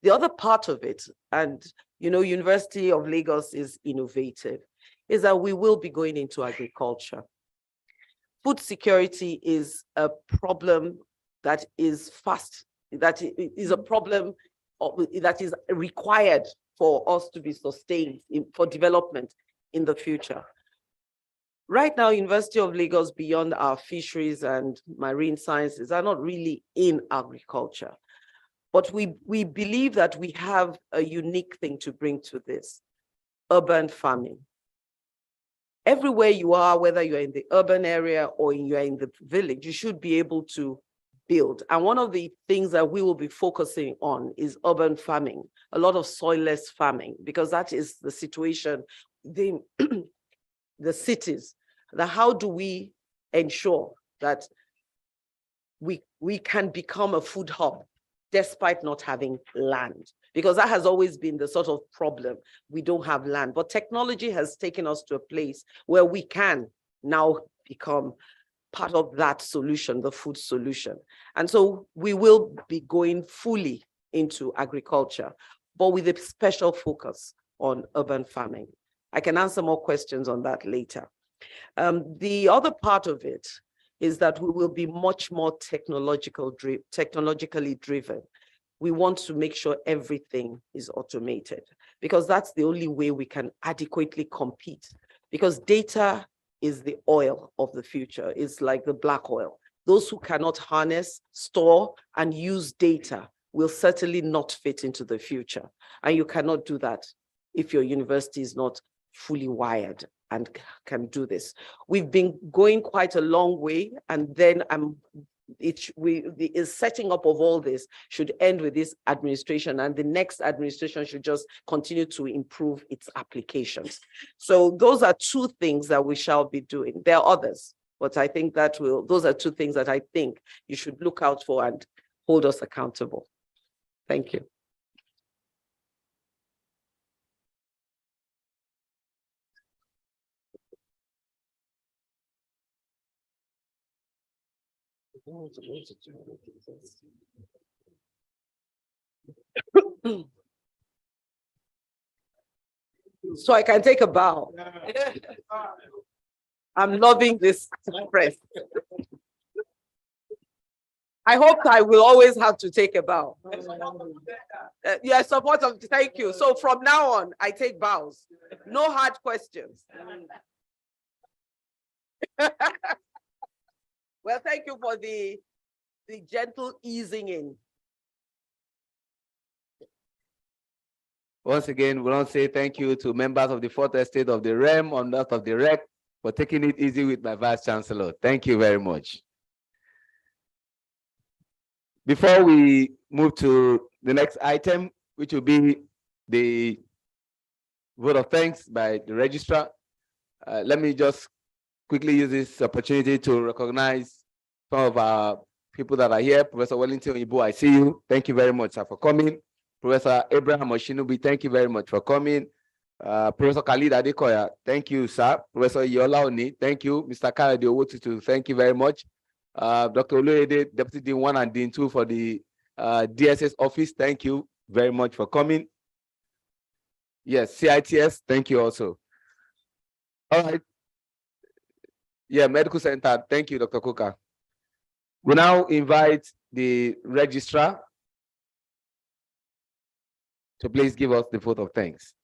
The other part of it, and University of Lagos is innovative, is that we will be going into agriculture. Food security is a problem that is a problem that is required for us to be sustained for development in the future. Right now, University of Lagos, beyond our fisheries and marine sciences, are not really in agriculture. But we believe that we have a unique thing to bring to this: urban farming. Everywhere you are, whether you're in the urban area or you're in the village, you should be able to build. And one of the things that we will be focusing on is urban farming, a lot of soilless farming, because that is the situation, the cities. How do we ensure that we can become a food hub despite not having land? Because that has always been the sort of problem. We don't have land, but technology has taken us to a place where we can now become part of that solution, the food solution. And so we will be going fully into agriculture, but with a special focus on urban farming. I can answer more questions on that later. The other part of it is that we will be much more technologically driven. We want to make sure everything is automated because that's the only way we can adequately compete, because data is the oil of the future. It's like the black oil. Those who cannot harness, store, and use data will certainly not fit into the future. And you cannot do that if your university is not fully wired and can do this. We've been going quite a long way, and then the setting up of all this should end with this administration, and the next administration should just continue to improve its applications. So those are two things that we shall be doing. There are others, but I think those are two things that I think you should look out for and hold us accountable. Thank you. So I can take a bow. I'm loving this press. I hope I will always have to take a bow. Yeah, support of, thank you. So from now on, I take bows. No hard questions. Well, thank you for the gentle easing in. Once again, we want to say thank you to members of the Fourth Estate of the REM on that of the REC for taking it easy with my Vice Chancellor. Thank you very much. Before we move to the next item, which will be the vote of thanks by the registrar, let me just quickly use this opportunity to recognize some of our people that are here. Professor Wellington Ibu, I see you. Thank you very much, sir, for coming. Professor Abraham Oshinubi, thank you very much for coming. Professor Khalid Adekoya, thank you, sir. Professor Yola Oni, thank you. Mr. Khalid Owotutu, thank you very much. Dr. Oluede, Deputy Dean 1 and Dean 2 for the DSS office, thank you very much for coming. Yes, CITS, thank you also. All right. Yeah, Medical Center, thank you, Dr. Kuka. We now invite the registrar to please give us the vote of thanks.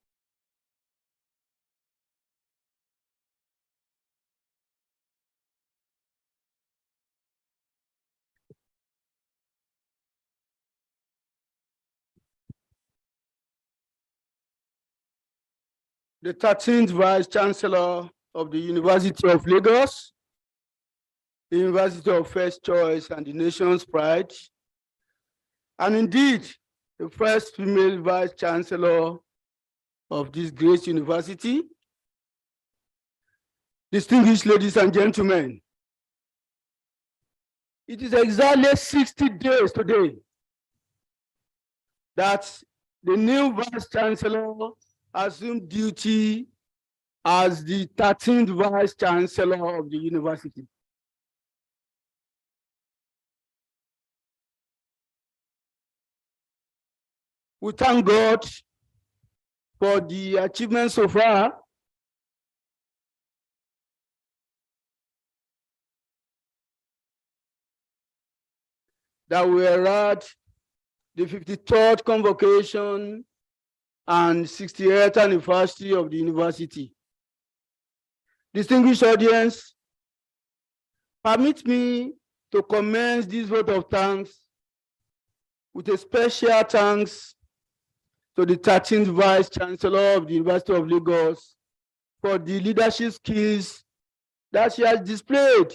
The 13th Vice Chancellor of the University of Lagos, the University of First Choice and the nation's pride, and indeed, the first female Vice Chancellor of this great university. Distinguished ladies and gentlemen, it is exactly 60 days today that the new Vice Chancellor assumed duty as the 13th Vice Chancellor of the university. We thank God for the achievements so far. That we are at the 53rd convocation and 68th anniversary of the university. Distinguished audience, permit me to commence this vote of thanks with a special thanks to the 13th Vice Chancellor of the University of Lagos for the leadership skills that she has displayed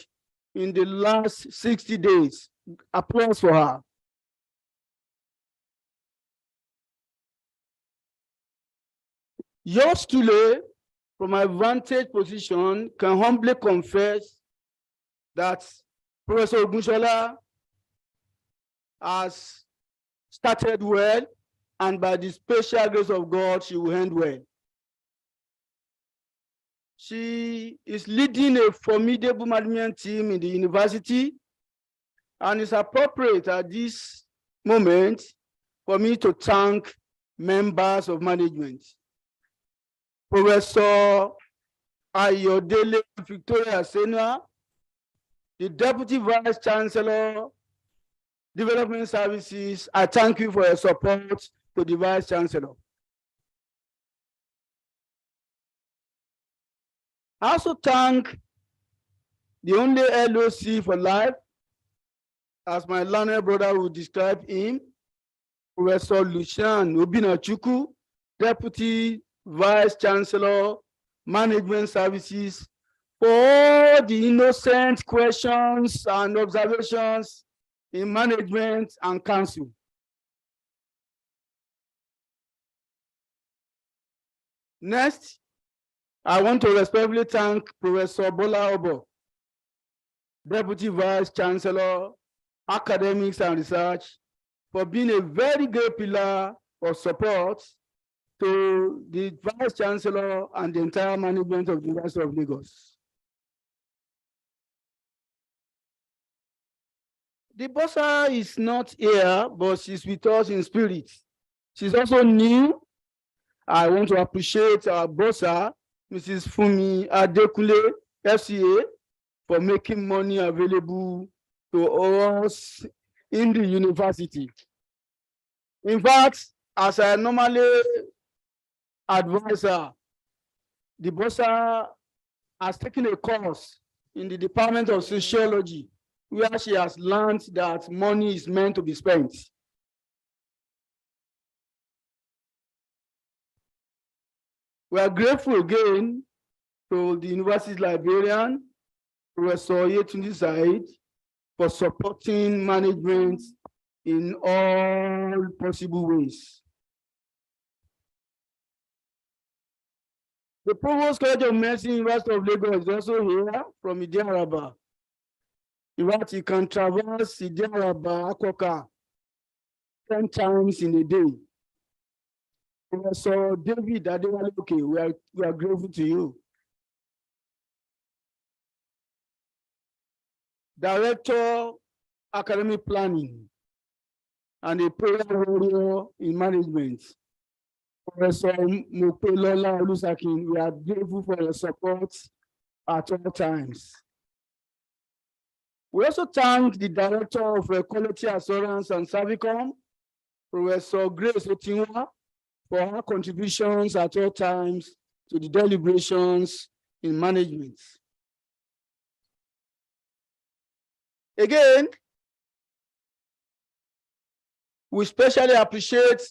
in the last 60 days. Applause for her. Yours truly, from my vantage position, can humbly confess that Professor Ogunshola has started well, and by the special grace of God, she will end well. She is leading a formidable management team in the university, and it's appropriate at this moment for me to thank members of management. Professor Ayodele Victoria Senua, the Deputy Vice Chancellor, Development Services. I thank you for your support to the Vice Chancellor. I also thank the only LOC for life, as my learned brother would describe him, Professor Lucian Obinachukwu, Deputy Vice Chancellor, Management Services, for all the innocent questions and observations in management and council. Next, I want to respectfully thank Professor Bola Obo, Deputy Vice Chancellor, Academics and Research, for being a very great pillar of support to the Vice Chancellor and the entire management of the University of Lagos. The bossa is not here, but she's with us in spirit. She's also new. I want to appreciate our bossa, Mrs. Fumi Adekunle, FCA, for making money available to us in the university. In fact, as I normally advise her, the bossa has taken a course in the Department of Sociology, where she has learned that money is meant to be spent. We are grateful again to the university's librarian, Professor Yetunde Said, for supporting management in all possible ways. The Provost College of Medicine, University of Lagos, is also here from Idiaraba. In fact, you can traverse Idiaraba, Akoka 10 times in a day. Professor David Adewale, we are grateful to you. Director, Academic Planning, and a prayer warrior in management, Professor Mopelola Olusakin, we are grateful for your support at all times. We also thank the Director of Quality Assurance and Servicom, Professor Grace Otinwa, for her contributions at all times to the deliberations in management. Again, we especially appreciate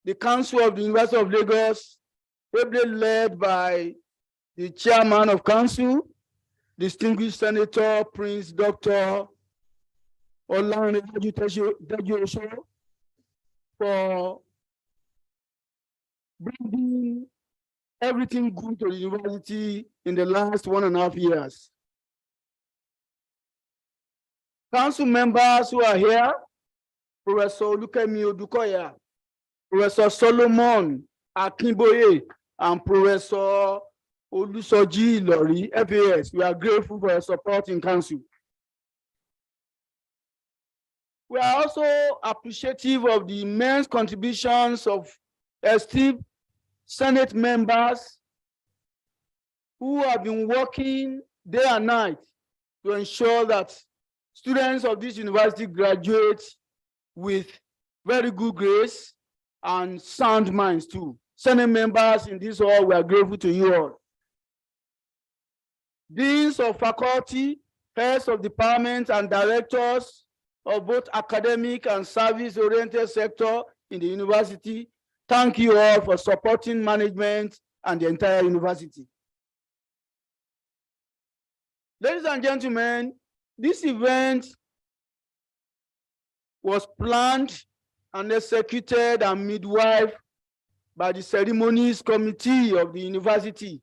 the Council of the University of Lagos, ably led by the Chairman of Council, distinguished Senator Prince Dr. Olanre Tejuosho, for bringing everything good to the university in the last 1.5 years. Council members who are here, Professor Olukemi Odukoya, Professor Solomon Akinboye, and Professor Olusoji Lori, FAS, we are grateful for your support in council. We are also appreciative of the immense contributions of esteemed Senate members who have been working day and night to ensure that students of this university graduate with very good grades and sound minds too. Senate members in this hall, we are grateful to you all. Deans of faculty, heads of departments, and directors of both academic and service-oriented sector in the university, thank you all for supporting management and the entire university. Ladies and gentlemen, this event was planned and executed and midwife by the Ceremonies Committee of the university.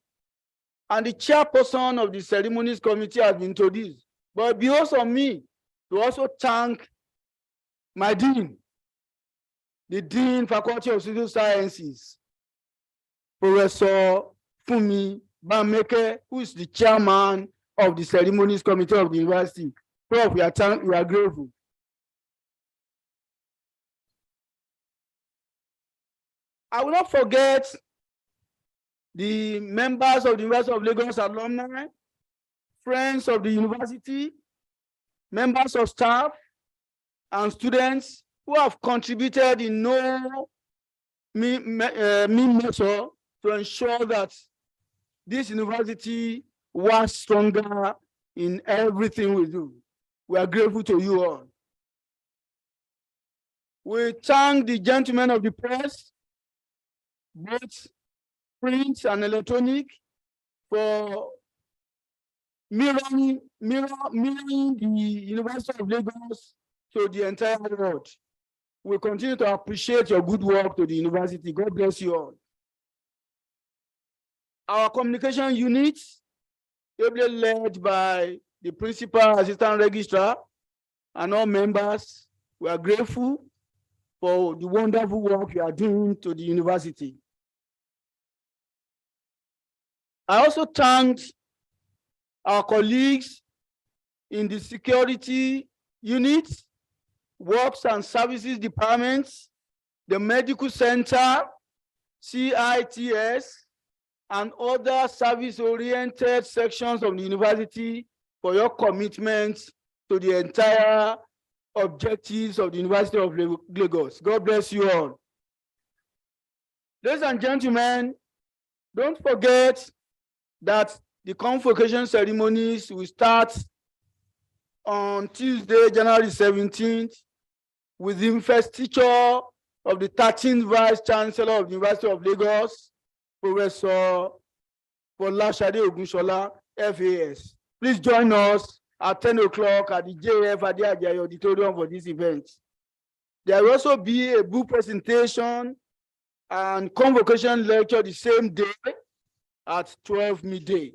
And the chairperson of the Ceremonies Committee has been introduced. But because of me, to also thank my dean, the Dean, Faculty of Social Sciences, Professor Fumi Bameke, who is the chairman of the Ceremonies Committee of the university. Prof, we are grateful. I will not forget the members of the University of Lagos alumni, friends of the university, members of staff, and students who have contributed in no mean measure to ensure that this university was stronger in everything we do. We are grateful to you all. We thank the gentlemen of the press, both print and electronic, for mirroring the University of Lagos to the entire world. We continue to appreciate your good work to the university. God bless you all. Our communication unit, ably led by the principal, assistant registrar, and all members, we are grateful for the wonderful work you are doing to the university. I also thanked our colleagues in the security unit, works and services departments, the medical center, CITS, and other service-oriented sections of the university for your commitment to the entire objectives of the University of Lagos. God bless you all. Ladies and gentlemen, don't forget that the convocation ceremonies will start on Tuesday, January 17th, with the investiture of the 13th Vice Chancellor of the University of Lagos, Professor Folashade Ogunshola, FAS. Please join us at 10 o'clock at the JF Adeajayi Auditorium for this event. There will also be a book presentation and convocation lecture the same day at 12 midday.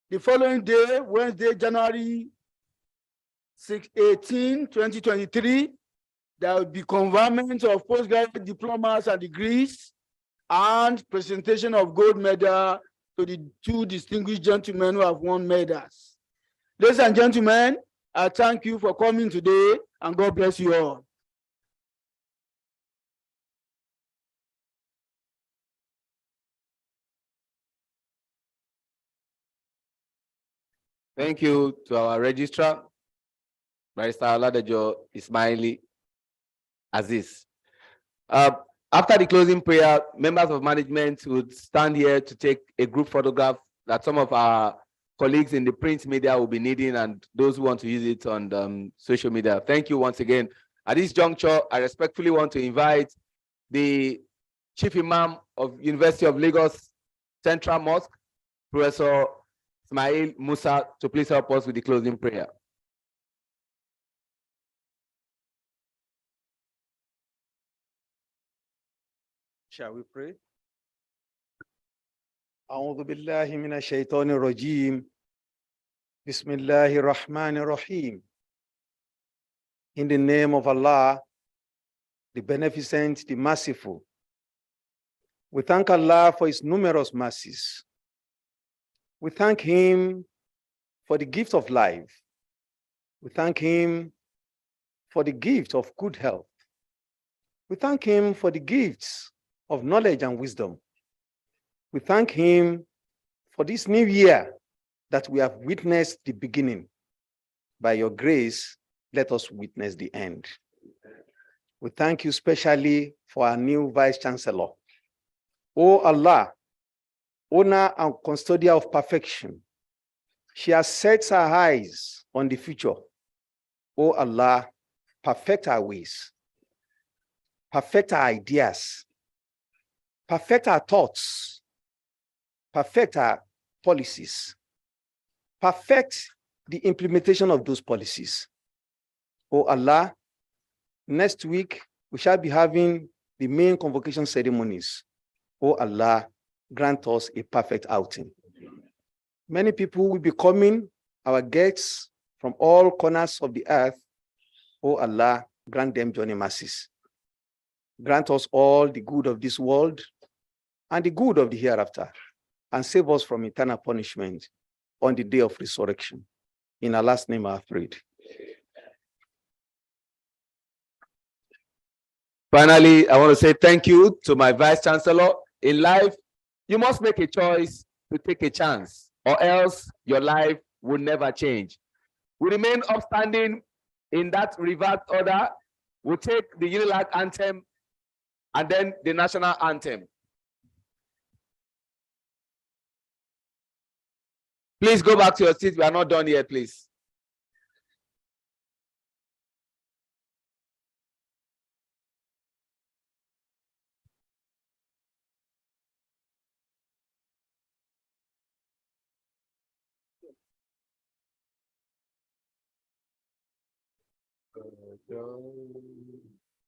The following day, Wednesday, January 18, 2023, there will be conferment of postgraduate diplomas and degrees and presentation of gold medal to the two distinguished gentlemen who have won medals. Ladies and gentlemen, I thank you for coming today, and God bless you all. Thank you to our registrar, Barrister Oladejo Ismaili Aziz. After the closing prayer, members of management would stand here to take a group photograph that some of our colleagues in the print media will be needing, and those who want to use it on social media. Thank you once again. At this juncture, I respectfully want to invite the Chief Imam of University of Lagos Central Mosque, Professor Ismail Musa, to please help us with the closing prayer. Shall we pray? أعوذ بالله من الشيطان الرجيم. بسم الله الرحمن الرحيم. In the name of Allah, the Beneficent, the Merciful. We thank Allah for His numerous mercies. We thank Him for the gift of life. We thank Him for the gift of good health. We thank Him for the gifts of knowledge and wisdom. We thank Him for this new year that we have witnessed the beginning. By your grace, let us witness the end. We thank you specially for our new Vice Chancellor. O Allah, owner and custodian of perfection, she has set her eyes on the future. O Allah, perfect our ways, perfect our ideas, perfect our thoughts, perfect our policies, perfect the implementation of those policies. O Allah, next week we shall be having the main convocation ceremonies. O Allah, grant us a perfect outing. Many people will be coming, our guests from all corners of the earth. O Allah, grant them journey mercies. Grant us all the good of this world and the good of the hereafter, and save us from eternal punishment on the day of resurrection. In Allah's name I have prayed. Finally, I want to say thank you to my Vice Chancellor. In life, You must make a choice to take a chance, or else your life will never change. We remain upstanding in that reversed order. We'll take the Unilag anthem and then the national anthem. Please go back to your seat. We are not done yet, please.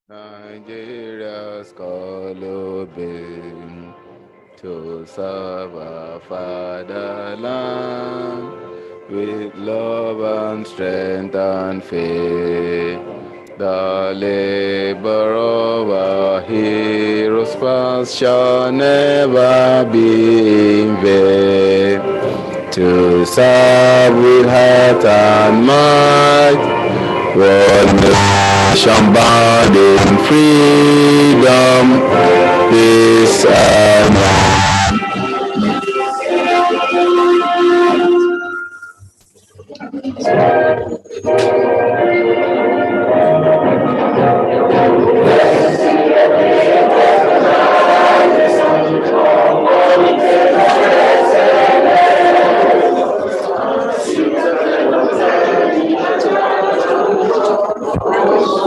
Nigeria's calling to serve our fatherland with love and strength and faith. The labor of our heroes past shall never be in vain. To serve with heart and might, one nation bound in freedom, peace and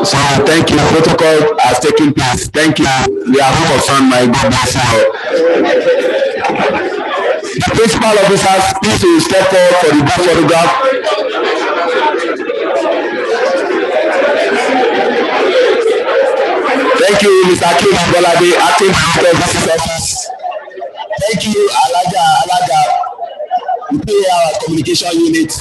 So thank you. Protocol has taken place. Thank you. We are home of fun. My God bless you. The principal officers, please to step forward for the group photograph. Thank you, Mr. Kim Bolade, acting director of this office. Thank you, Alaga, our communication unit.